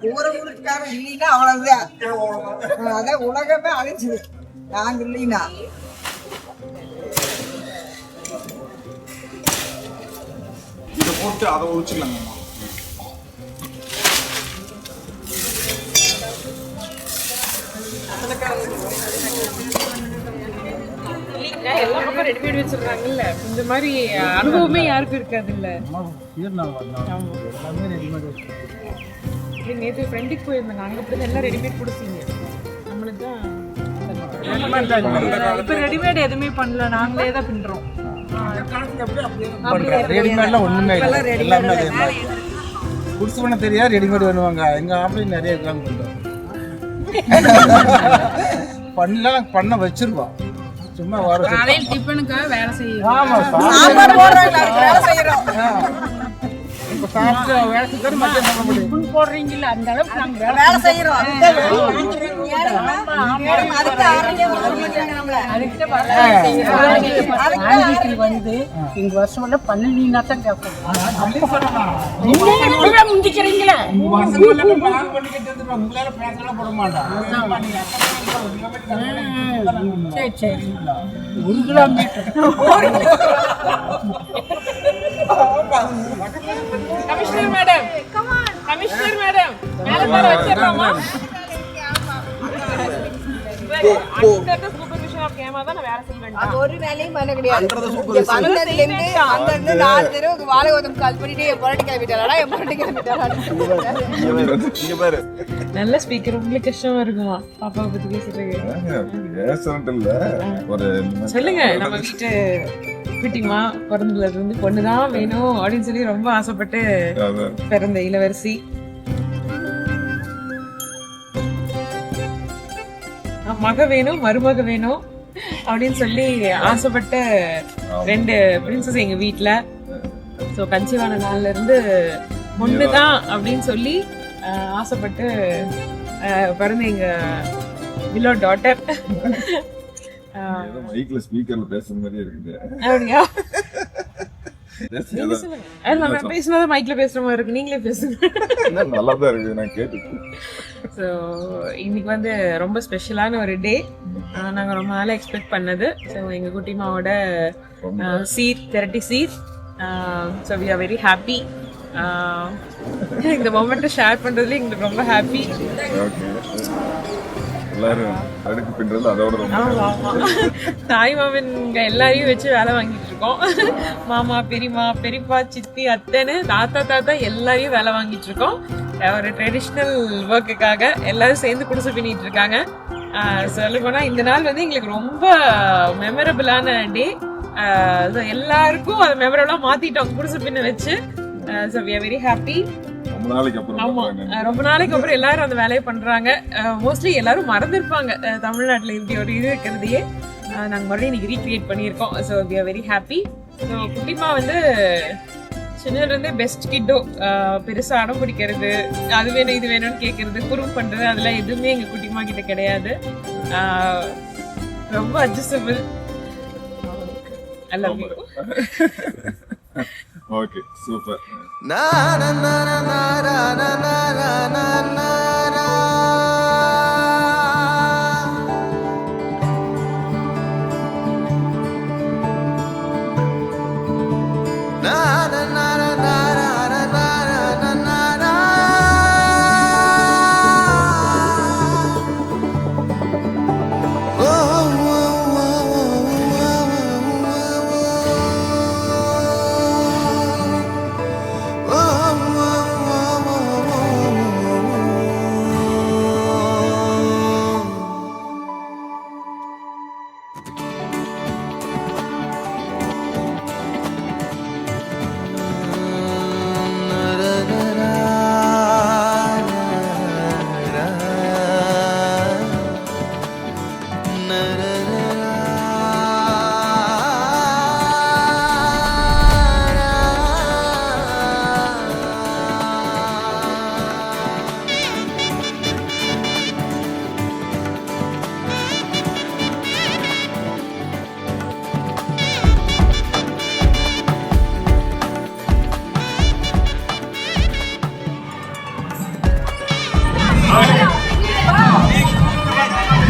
கூரை ஊருக்காக இல்லைன்னா அவ்வளவுதான். அதான் உலகமே அழிச்சுது நாங்க இல்லைன்னா. இதை போட்டு அதை ஒழிச்சுக்கலாங்கம்மா. எல்லா பக்கம் ரெடிமேட் வச்சிருக்காங்கல்ல, இந்த மாதிரி அனுபவமே யாருக்கும் இருக்காது இல்ல. நேற்று ஃப்ரெண்டுக்கு போயிருந்தாங்க, அங்க அப்படி எல்லாம் ரெடிமேட் கொடுத்தீங்க. நம்மளுக்கு தான் இப்ப ரெடிமேட் எதுவுமே பண்ணல, நாங்களே தான் பின்றோம். ரெடிமேட்லாம் ஒண்ணுமே இல்லை, எல்லாமே அதே மாதிரி. புதுசு பண்ண தெரியா ரெடிமேட் பண்ணுவாங்க. எங்க ஆம்பளை நிறைய இருக்காங்க பண்ணலாம், பண்ண வச்சிருக்கோம். சும்மா வர காலையில் டிஃபனுக்காக வேலை செய்யணும். ஆமா, சாம்பார் போடுறாங்க, அதுக்கு வேலை செய்யறோம். இப்ப சாப்பிட்டு வேலை செஞ்சு மத்தியம் சாப்பிட முடியும். டிஃபன் போடுறீங்கல்ல, அந்த அளவுக்கு நாங்க வேலை செய்யறோம். அதுக்கு ஆரம்பிக்க நம்மள. ஆண்டிக்கு வந்து எங்க வருஷம் 12 தான் கேட்போம். நீங்க முடிக்கிறீங்களா? உங்களால பேசலாம் போட மாட்டோம். சரி சரி, 1 kilometre. Commissioner madam, commissioner madam, மேல பாரு வச்சிரலாமா? சூப்பர்விஷன் ஆஃப் கேமா தான் நான் வேலை செய்வேன். அது ஒரு வேலையும் பண்ண கிடையாது. வந்ததுல இருந்து அந்த 4 தடவை வாழை உதம் கால் பண்ணிட்டு என் பொரட்டி கிளம்பிட்டாளா, என் பொரட்டி கிளம்பிட்டாளா. நல்ல ஸ்பீக்கர். உங்களுக்கு கஷ்டமா இருக்குமா பாப்பாவை பத்தி பேசுறதுக்கு? சொல்லுங்க. நம்ம வீட்டு குட்டிமா பிறந்ததுல இருந்து பொண்ணுதான் வேணும் அப்படின்னு சொல்லி ரொம்ப ஆசைப்பட்டு பிறந்த இளவரசி. மக வேணும், மருமக வேணும் அப்படின்னு சொல்லி ஆசைப்பட்ட 2 பிரின்சஸ் எங்க வீட்டுல. ஸோ கன்சீவான நாள்ல இருந்து பொண்ணுதான் அப்படின்னு சொல்லி ஆசைப்பட்டு பிறந்த எங்க பிலோ டாட்டர். ஸ்பீக்கர்ல பேசுற மாதிரியே இருக்குது. அப்படியா? நான் பேசினதான் மைக்ல பேசுற மாதிரி இருக்கு, நீங்களே பேசுங்க. நல்லாதான் இருக்கு, நான் கேட்டு. ஸோ இன்னைக்கு வந்து ரொம்ப ஸ்பெஷலான ஒரு டே. நாங்கள் ரொம்ப நாளாக எக்ஸ்பெக்ட் பண்ணது. ஸோ எங்கள் குட்டிமாவோட சீர், திரட்டி சீர். So we are very happy. இந்த மொமெண்ட்டை ஷேர் பண்ணுறதுல எங்களுக்கு ரொம்ப ஹாப்பி. எல்லாரும் அடுக்கு பின்றது அதோட தாய் மாமன் எல்லாரையும் வச்சு வேலை வாங்கிட்டு இருக்கோம். மாமா, பெரியமா, பெரியப்பா, சித்தி, அத்தைன்னு தாத்தா எல்லாரையும் வேலை வாங்கிட்டு இருக்கோம். ஒரு ட்ரெடிஷ்னல் ஒர்க்குக்காக எல்லாரும் சேர்ந்து குடிசை பின்னிட்டு இருக்காங்க. சொல்ல போனா இந்த நாள் வந்து எங்களுக்கு ரொம்ப மெமரபிளான டே. எல்லாருக்கும் அதை மெமரபிளா மாத்திட்டோம் குடிசை பின்ன வச்சு. So we are very happy. ரொம்ப நாளைக்கு அப்புறம் எல்லாரும் அந்த வேலையை பண்றாங்க. மோஸ்ட்லி எல்லாரும் மறந்துருப்பாங்க தமிழ்நாட்டுல இப்படி ஒரு இது இருக்கிறதையே. நாங்க மறுபடியும் இன்னைக்கு ரீக்ரியேட் பண்ணியிருக்கோம். So we are very happy. So Kuttima வந்து சின்னதுல இருந்தே பெஸ்ட் கிட்டோ. பெருசா அடம் பிடிக்கிறது, அது வேணும் இது வேணும்னு கேட்கறது, குறும் பண்றது, அதெல்லாம் எதுவுமே எங்க குட்டிமா கிட்ட கிடையாது. ரொம்ப adjustable. I love you. Okay, super.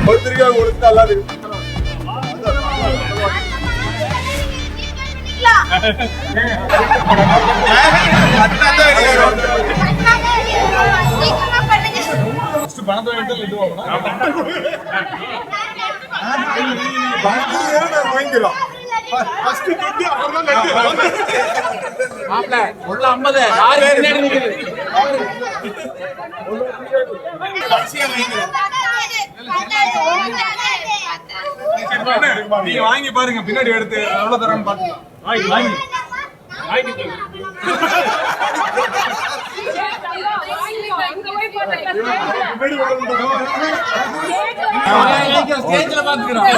ஒருத்தருக்காக கொடுத்து நல்லா இருக்கு. பணத்தை எடுத்து லட்டு வாங்கிக்கிறோம். மாப்பிள்ள உள்ள 50 யாரு பின்னாடி நிக்குது நீங்க வாங்கி பாருங்க பின்னாடி எடுத்து எவ்வளவு தரேன்னு பாத்துக்கலாம். வாங்கி ஸ்டேஜ்ல பாத்துக்கிறோம்.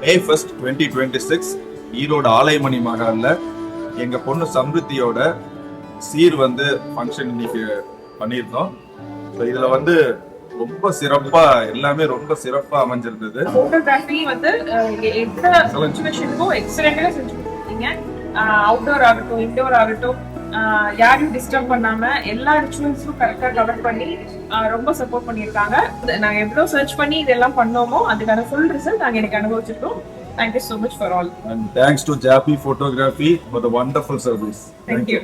May 1st, 2026 ஈரோடு ஆலைமணி மகால்ல எங்க பொண்ணு சம்ருத்தியோட சீர் வந்து ஃபங்க்ஷன் இன்னைக்கு பண்ணியிருந்தோம். இதுல வந்து ரொம்ப சிறப்பா எல்லாமே ரொம்ப சிறப்பா அமைஞ்சிருந்தது. போட்டோகிராஃபி வந்து எந்த சிச்சுவேஷனுக்கும் எக்ஸலென்ட்டா செஞ்சு கொடுத்தீங்க. அவுட்டோர் ஆகட்டும் இன்டோர் ஆகட்டும் யாரையும் டிஸ்டர்ப் பண்ணாம எல்லா ரிச்சுவல்ஸும் கரெக்டா கவர் பண்ணி ரொம்ப சப்போர்ட் பண்ணியிருக்காங்க. நாங்க எவ்வளவு சர்ச் பண்ணி இதெல்லாம் பண்ணோமோ அதுக்கான ஃபுல் ரிசல்ட் நாங்க எனக்கு அனுபவிச்சிருக்கோம். Thank you so much for all. And thanks to Jappy Photography for the wonderful service. Thank you.